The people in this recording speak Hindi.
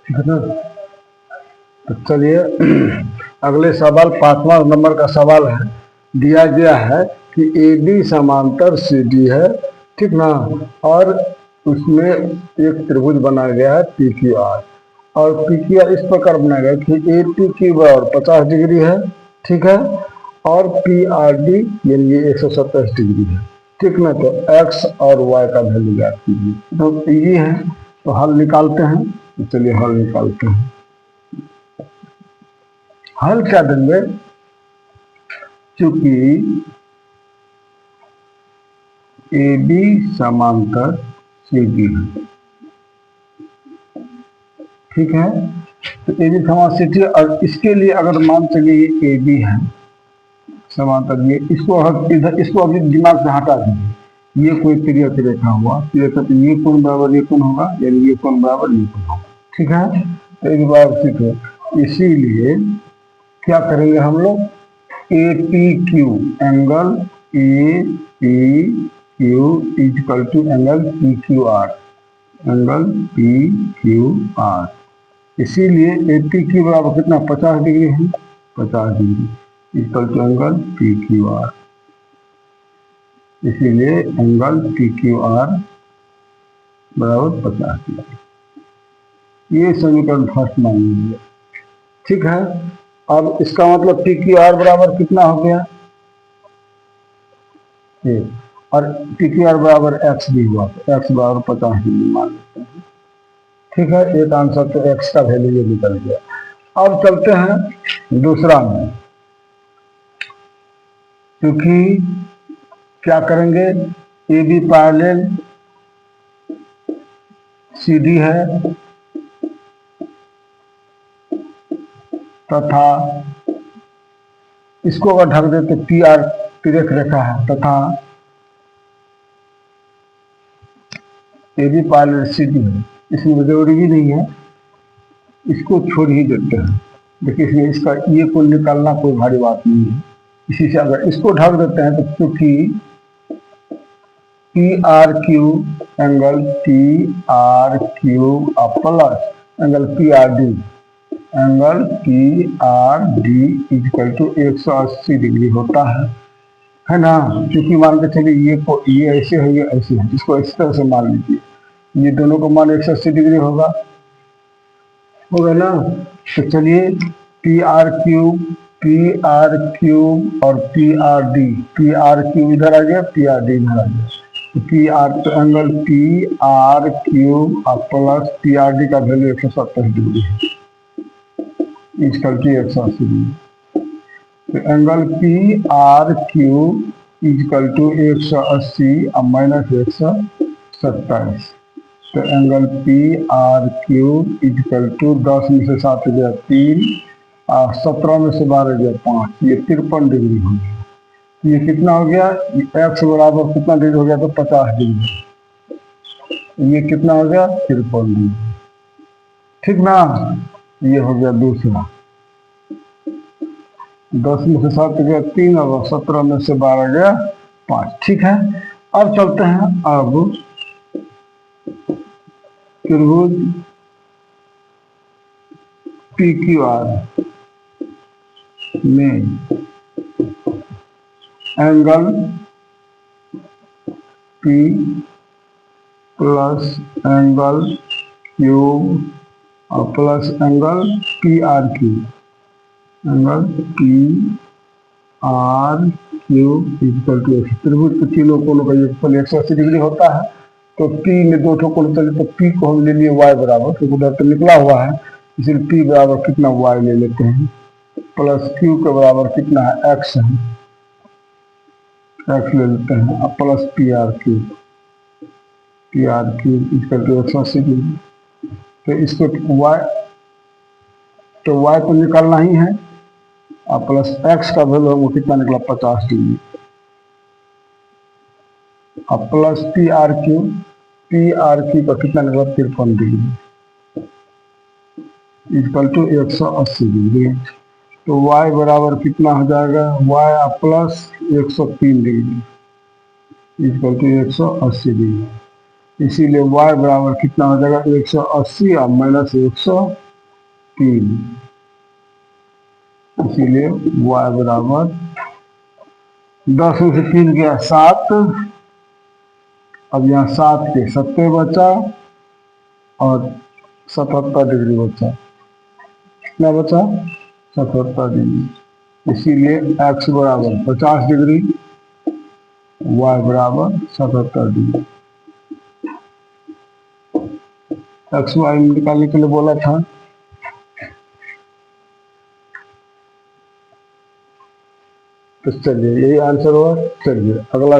ठीक है ना। तो चलिए अगले सवाल 5वां नंबर का सवाल है। दिया गया है कि ए डी समांतर सी डी है, ठीक ना, और उसमें एक त्रिभुज बनाया गया है पी क्यू आर, और पी क्यू आर इस प्रकार बनाया गया कि ए पी क्यू बराबर 50 डिग्री है, ठीक है, और पी आर डी यानी 127 डिग्री है, ठीक ना। तो एक्स और वाई का वैल्यू ज्ञात कीजिए। तो ये है, तो हल निकालते हैं। तो चलिए हल निकालते हैं। हल क्या देंगे, क्योंकि ए बी समांतर सी डी है, ठीक है। तो ए बी समांतर सी डी, और इसके लिए अगर मान चलिए ये ए बी है समांतर, ये इसको इधर इसको अभी दिमाग से हटा दीजिए। ये कोई तिर्यक रेखा हुआ, तो ये कोण बराबर ये कोण होगा, यानी ये कोण बराबर ये कोण होगा, ठीक है। तो एक बार ठीक है, इसीलिए क्या करेंगे हम लोग, A P Q angle A P Q equal to angle P Q R, angle P Q R. इसीलिए ए पी क्यू बराबर कितना 50 डिग्री है, 50 degree equal to angle P Q R. इसीलिए एंगल पी क्यू आर बराबर 50 डिग्री। ये समीकरण फर्स्ट मान लीजिए, ठीक है। अब इसका मतलब पी क्यू आर बराबर कितना हो गया, ये, और पी क्यू आर बराबर एक्स भी हुआ, तो एक्स बराबर 50 डिग्री मान लेते हैं, ठीक है। एक आंसर तो एक्स का वैल्यू ये निकल गया। अब चलते हैं दूसरा में, क्योंकि क्या करेंगे, A B parallel C D है तथा इसको अगर ढक दे तो पी आर तिर्यक रेखा है, तथा A B parallel C D है। इसमें जरूरी भी नहीं है, इसको छोड़ ही देते हैं। देखिए इसमें इसका ये को निकालना कोई भारी बात नहीं है। इसी से अगर इसको ढक देते हैं तो क्योंकि P R Q angle P R Q plus angle P R D, angle P R D equal to 180 degree होता है ना। क्योंकि मान के चलिए ये ऐसे है, ये ऐसे है, इसको इस तरह से मान लीजिए, ये दोनों का मान 180 डिग्री होगा ना। तो चलिए पी आर क्यूब और पी आर क्यूब इधर आ गया, पी आर डी इधर आ गया, तो पी आर तो angle P R Q plus P R D का वैल्यू 170 डिग्री है, इक्वल टू 180 डिग्री। तो angle P R cube equal to 180 और माइनस 127, तो angle P R cube equal to 10 में से 7 गया 3 और 17 में से 12 गया 5, ये 53 डिग्री हो गया। ये कितना हो गया, एक्स बराबर कितना डिग्री हो गया, तो 50 डिग्री। ये कितना हो गया, 53 डिग्री, ठीक ना। ये हो गया दूसरा, 10 में से 7 गया 3 और 17 में से 12 गया 5, ठीक है। अब चलते हैं, अब त्रिभुज पी क्यू आर में angle P plus angle cube और plus angle P R cube, angle P R cube equal to, त्रिभुज के तीनों कोणों का योगफल 180 डिग्री होता है। तो पी में दो ठो कोण चले, तो पी को हम ले लिए वाई बराबर, क्योंकि उधर तो निकला हुआ है, इसलिए पी बराबर कितना वाई ले लेते हैं, प्लस क्यू के बराबर कितना है एक्स है, एक्स ले लेते हैं, अब plus P R cube equal to 180 degree. तो इसको वाई को निकालना ही है, और प्लस एक्स का वैल्यू वो कितना निकला 50 डिग्री, अब प्लस पी आर क्यू का कितना निकला 53 डिग्री इक्वल टू 180 डिग्री। तो y बराबर कितना हो जाएगा, y plus 103 degree equal to 180 degree. इसीलिए y बराबर कितना हो जाएगा 180 और माइनस 103। इसीलिए y बराबर 10 में से 3 गया 7। अब यहाँ 7 के 70 बचा और 77 डिग्री बचा। कितना बचा 77 डिग्री। इसीलिए x बराबर 50 डिग्री, y बराबर 77 डिग्री। एक्स वाई निकालने के लिए बोला था। तो चलिए यही आंसर हुआ। चलिए अगला